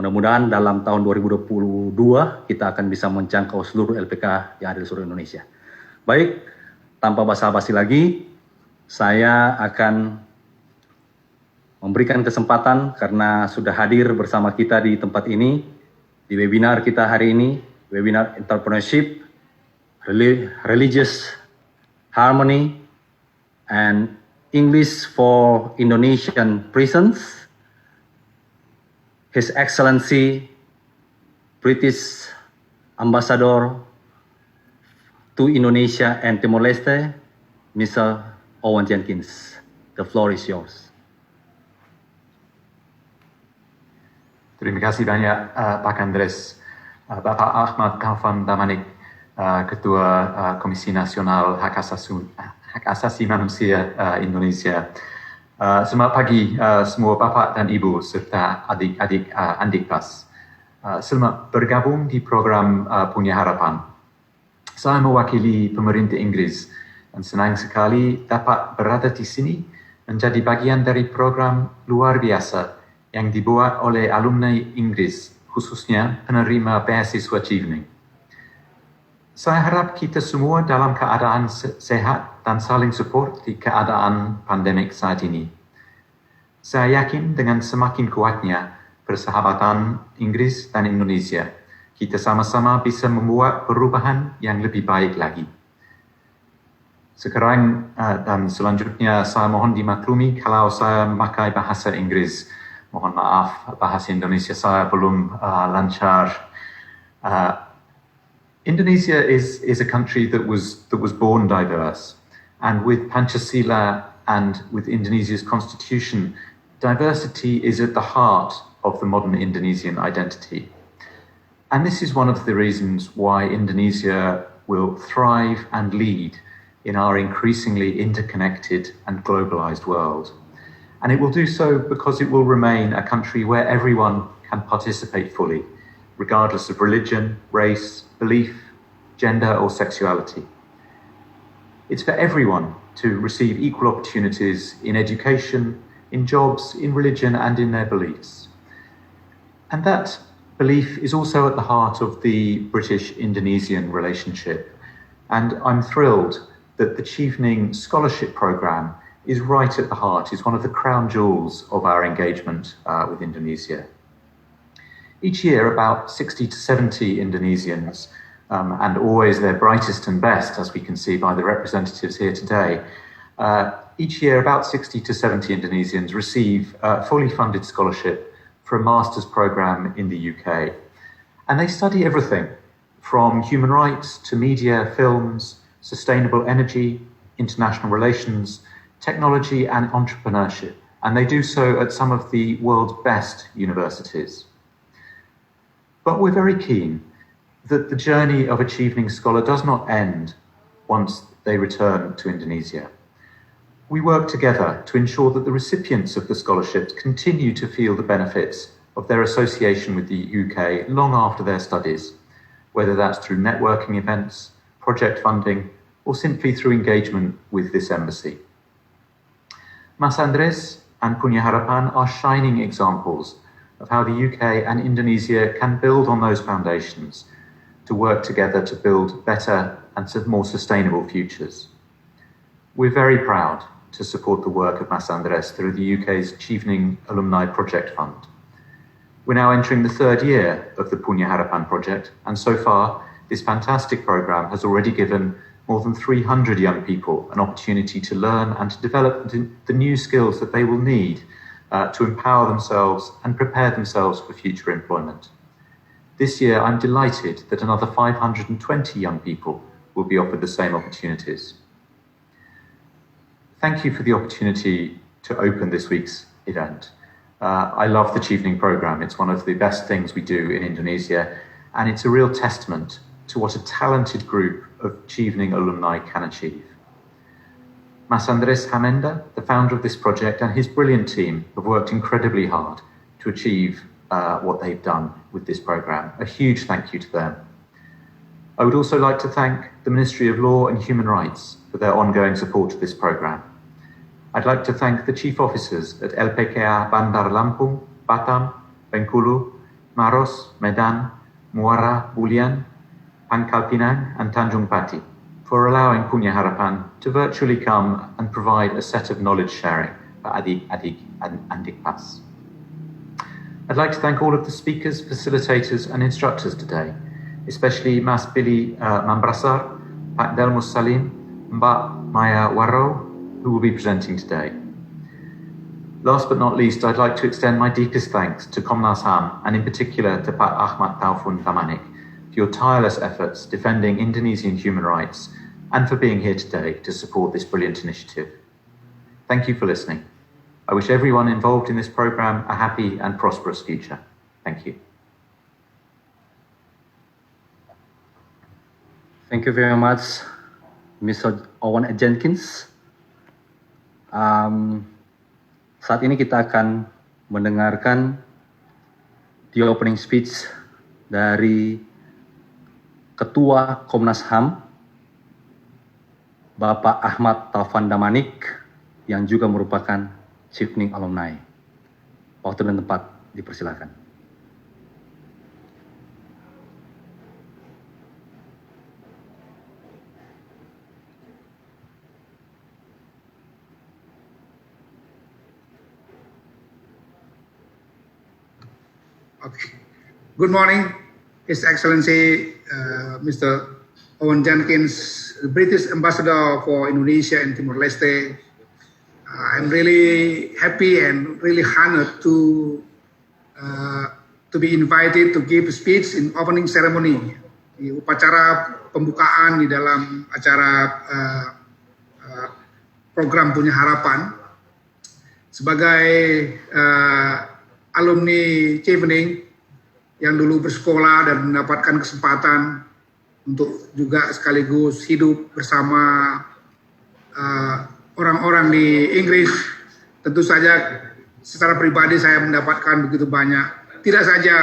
Mudah-mudahan dalam tahun 2022 kita akan bisa menjangkau seluruh LPK yang ada di seluruh Indonesia. Baik, tanpa basa-basi lagi, saya akan memberikan kesempatan karena sudah hadir bersama kita di tempat ini, di webinar kita hari ini, webinar Entrepreneurship, Religious Harmony, and English for Indonesian Prisons. His Excellency British Ambassador to Indonesia and Timor-Leste, Mr. Owen Jenkins. The floor is yours. Terima kasih banyak Pak Andres. Bapak Ahmad Taufan Damanik, Ketua Komisi Nasional Hak Asasi Manusia Indonesia. Selamat pagi semua Bapak dan Ibu serta adik-adik Andikpas. Selamat bergabung di program Punya Harapan. Saya mewakili pemerintah Inggris dan senang sekali dapat berada di sini menjadi bagian dari program luar biasa yang dibuat oleh alumni Inggris, khususnya penerima beasiswa Chevening. Saya harap kita semua dalam keadaan sehat dan saling support di keadaan pandemik saat ini. Saya yakin dengan semakin kuatnya persahabatan Inggris dan Indonesia, kita sama-sama bisa membuat perubahan yang lebih baik lagi. Sekarang dan selanjutnya saya mohon dimaklumi kalau saya memakai bahasa Inggris. Mohon maaf, bahasa Indonesia saya belum lancar. Indonesia is a country that was born diverse, and with Pancasila and with Indonesia's constitution, diversity is at the heart of the modern Indonesian identity. And this is one of the reasons why Indonesia will thrive and lead in our increasingly interconnected and globalized world. And it will do so because it will remain a country where everyone can participate fully, regardless of religion, race, belief, gender or sexuality. It's for everyone to receive equal opportunities in education, in jobs, in religion and in their beliefs. And that belief is also at the heart of the British-Indonesian relationship. And I'm thrilled that the Chevening Scholarship Programme is right at the heart, is one of the crown jewels of our engagement with Indonesia. Each year, about 60 to 70 Indonesians, and always their brightest and best, as we can see by the representatives here today, each year about 60 to 70 Indonesians receive a fully funded scholarship for a master's programme in the UK. And they study everything from human rights to media, films, sustainable energy, international relations, technology and entrepreneurship. And they do so at some of the world's best universities. But we're very keen that the journey of a Chevening scholar does not end once they return to Indonesia. We work together to ensure that the recipients of the scholarships continue to feel the benefits of their association with the UK long after their studies, whether that's through networking events, project funding, or simply through engagement with this embassy. Mas Andres and Punya Harapan are shining examples of how the UK and Indonesia can build on those foundations to work together to build better and more sustainable futures. We're very proud to support the work of Mas Andres through the UK's Chevening Alumni Project Fund. We're now entering the third year of the Punya Harapan project, and so far, this fantastic programme has already given more than 300 young people an opportunity to learn and to develop the new skills that they will need to empower themselves and prepare themselves for future employment. This year, I'm delighted that another 520 young people will be offered the same opportunities. Thank you for the opportunity to open this week's event. I love the Chevening programme. It's one of the best things we do in Indonesia, and it's a real testament to what a talented group of Chevening alumni can achieve. Mas Andres Hamenda, the founder of this project, and his brilliant team have worked incredibly hard to achieve what they've done with this programme. A huge thank you to them. I would also like to thank the Ministry of Law and Human Rights for their ongoing support of this programme. I'd like to thank the chief officers at LPKA Bandar Lampung, Batam, Bengkulu, Maros, Medan, Muara, Bulian, Pangkal Pinang, and Tanjung Pati for allowing Punya Harapan to virtually come and provide a set of knowledge sharing for adik-adik and Dikpas. I'd like to thank all of the speakers, facilitators, and instructors today, especially Mas Billy Mambrasar, Pak Delmus Salim, Mbak Maya Waro, who will be presenting today. Last but not least, I'd like to extend my deepest thanks to Komnas HAM, and in particular to Pak Ahmad Taufun Damanik, for your tireless efforts defending Indonesian human rights and for being here today to support this brilliant initiative. Thank you for listening. I wish everyone involved in this program a happy and prosperous future. Thank you. Thank you very much, Mr. Owen Jenkins. Saat ini kita akan mendengarkan the opening speech dari Ketua Komnas HAM, Bapak Ahmad Taufan Damanik, yang juga merupakan Chevening alumni. Waktu dan tempat dipersilakan. Okay. Good morning, His Excellency Mr. Owen Jenkins, the British Ambassador for Indonesia and Timor-Leste. I'm really happy and really honored to be invited to give a speech in opening ceremony, di upacara pembukaan di dalam acara program Punya Harapan. Sebagai alumni Chevening yang dulu bersekolah dan mendapatkan kesempatan untuk juga sekaligus hidup bersama orang-orang di Inggris, tentu saja secara pribadi saya mendapatkan begitu banyak, tidak saja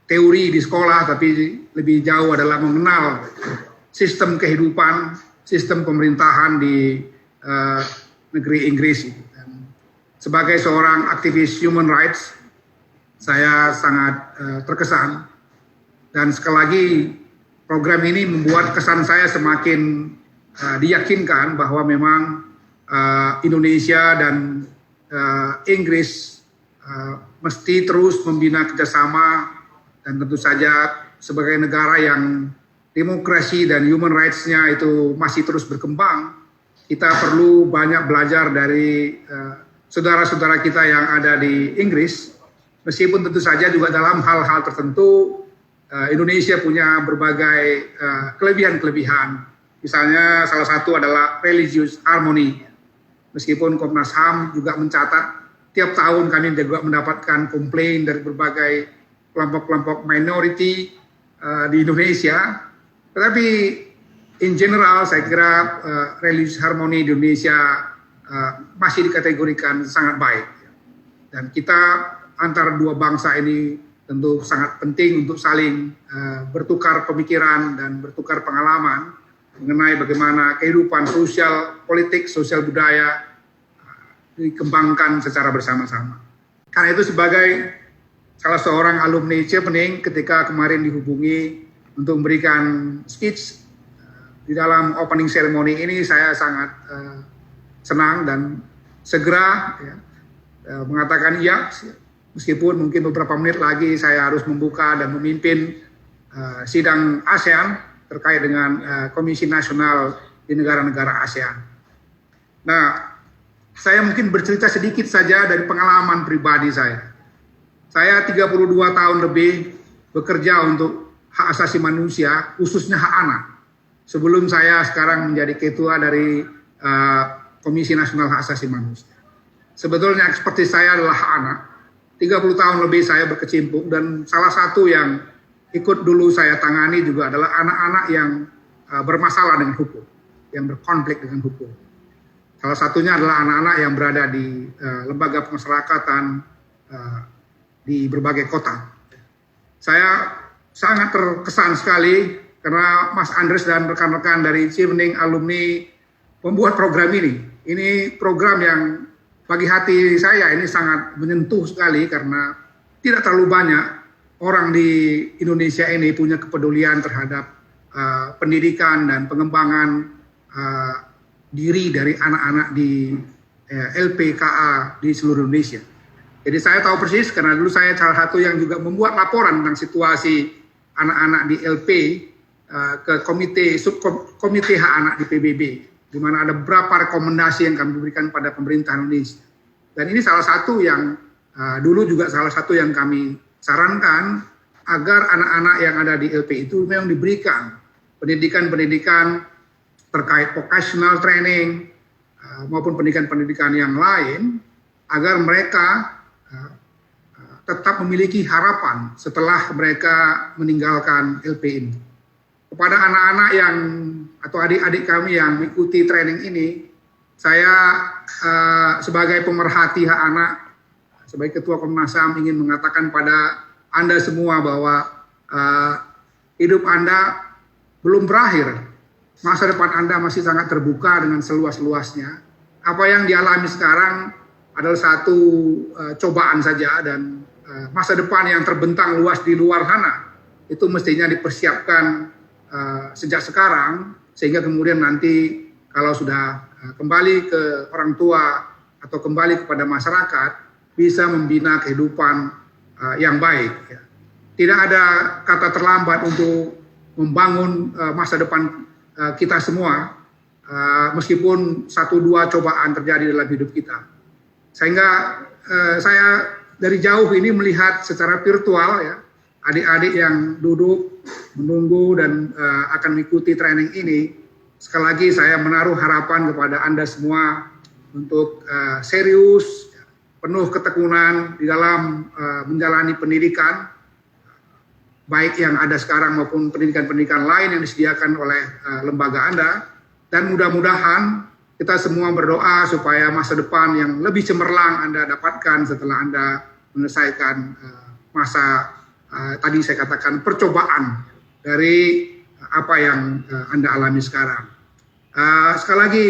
teori di sekolah, tapi lebih jauh adalah mengenal sistem kehidupan, sistem pemerintahan di negeri Inggris. Dan sebagai seorang aktivis human rights, saya sangat terkesan, dan sekali lagi program ini membuat kesan saya semakin diyakinkan bahwa memang Indonesia dan Inggris mesti terus membina kerjasama, dan tentu saja sebagai negara yang demokrasi dan human rights-nya itu masih terus berkembang, kita perlu banyak belajar dari saudara-saudara kita yang ada di Inggris, meskipun tentu saja juga dalam hal-hal tertentu Indonesia punya berbagai kelebihan-kelebihan. Misalnya salah satu adalah religious harmony. Meskipun Komnas HAM juga mencatat tiap tahun kami juga mendapatkan komplain dari berbagai kelompok-kelompok minority di Indonesia. Tetapi in general saya kira religious harmony di Indonesia masih dikategorikan sangat baik. Dan kita antara dua bangsa ini tentu sangat penting untuk saling bertukar pemikiran dan bertukar pengalaman mengenai bagaimana kehidupan sosial, politik, sosial budaya dikembangkan secara bersama-sama. Karena itu sebagai salah seorang alumni Chevening, ketika kemarin dihubungi untuk memberikan speech di dalam opening ceremony ini, saya sangat senang dan segera mengatakan iya, meskipun mungkin beberapa menit lagi saya harus membuka dan memimpin sidang ASEAN terkait dengan Komisi Nasional di negara-negara ASEAN. Nah, saya mungkin bercerita sedikit saja dari pengalaman pribadi saya. Saya 32 tahun lebih bekerja untuk hak asasi manusia, khususnya hak anak. Sebelum saya sekarang menjadi ketua dari Komisi Nasional Hak Asasi Manusia. Sebetulnya ekspertis saya adalah hak anak. 30 tahun lebih saya berkecimpung, dan salah satu yang ikut dulu saya tangani juga adalah anak-anak yang bermasalah dengan hukum, yang berkonflik dengan hukum. Salah satunya adalah anak-anak yang berada di lembaga pemasyarakatan di berbagai kota. Saya sangat terkesan sekali karena Mas Andres dan rekan-rekan dari Chevening alumni membuat program ini. Ini program yang bagi hati saya ini sangat menyentuh sekali, karena tidak terlalu banyak orang di Indonesia ini punya kepedulian terhadap pendidikan dan pengembangan diri dari anak-anak di LPKA di seluruh Indonesia. Jadi saya tahu persis karena dulu saya salah satu yang juga membuat laporan tentang situasi anak-anak di LP ke subkomite hak anak di PBB, di mana ada beberapa rekomendasi yang kami berikan pada pemerintah Indonesia. Dan ini salah satu yang dulu juga salah satu yang kami sarankan agar anak-anak yang ada di LP itu memang diberikan pendidikan-pendidikan terkait vocational training maupun pendidikan-pendidikan yang lain agar mereka tetap memiliki harapan setelah mereka meninggalkan LP ini. Kepada anak-anak yang atau adik-adik kami yang mengikuti training ini, saya sebagai pemerhati hak anak, sebagai Ketua Komnas HAM ingin mengatakan pada Anda semua bahwa hidup Anda belum berakhir. Masa depan Anda masih sangat terbuka dengan seluas-luasnya. Apa yang dialami sekarang adalah satu cobaan saja dan masa depan yang terbentang luas di luar sana itu mestinya dipersiapkan sejak sekarang sehingga kemudian nanti kalau sudah kembali ke orang tua atau kembali kepada masyarakat bisa membina kehidupan yang baik. Tidak ada kata terlambat untuk membangun masa depan kita semua meskipun 1-2 cobaan terjadi dalam hidup kita. Sehingga saya dari jauh ini melihat secara virtual ya adik-adik yang duduk menunggu dan akan mengikuti training ini. Sekali lagi saya menaruh harapan kepada Anda semua untuk serius, penuh ketekunan di dalam menjalani pendidikan, baik yang ada sekarang maupun pendidikan-pendidikan lain yang disediakan oleh lembaga Anda. Dan mudah-mudahan kita semua berdoa supaya masa depan yang lebih cemerlang Anda dapatkan setelah Anda menyelesaikan masa tadi saya katakan percobaan dari apa yang Anda alami sekarang. Sekali lagi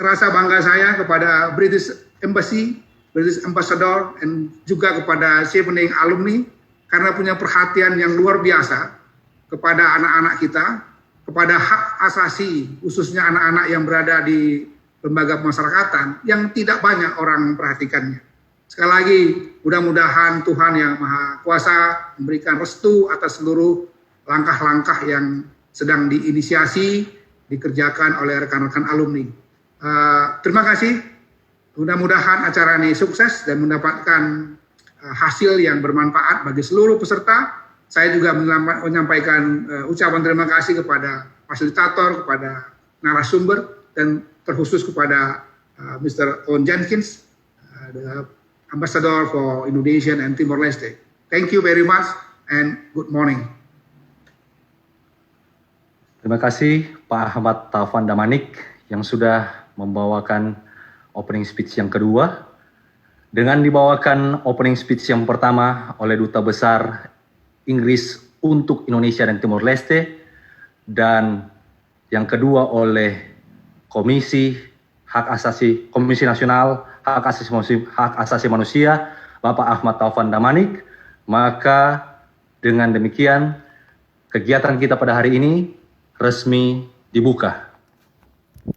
rasa bangga saya kepada British Embassy, British Ambassador, dan juga kepada Chevening Alumni karena punya perhatian yang luar biasa kepada anak-anak kita, kepada hak asasi khususnya anak-anak yang berada di lembaga pemasyarakatan yang tidak banyak orang memperhatikannya. Sekali lagi, mudah-mudahan Tuhan Yang Maha Kuasa memberikan restu atas seluruh langkah-langkah yang sedang diinisiasi, dikerjakan oleh rekan-rekan alumni. Terima kasih. Mudah-mudahan acara ini sukses dan mendapatkan hasil yang bermanfaat bagi seluruh peserta. Saya juga menyampaikan ucapan terima kasih kepada fasilitator, kepada narasumber, dan terkhusus kepada Mr. Owen Jenkins, the Ambassador for Indonesia and Timor-Leste. Thank you very much and good morning. Terima kasih Pak Ahmad Taufan Damanik yang sudah membawakan opening speech yang kedua. Dengan dibawakan opening speech yang pertama oleh Duta Besar Inggris untuk Indonesia dan Timor-Leste, dan yang kedua oleh Komisi Nasional Hak Asasi Manusia, Bapak Ahmad Taufan Damanik, maka dengan demikian kegiatan kita pada hari ini resmi dibuka.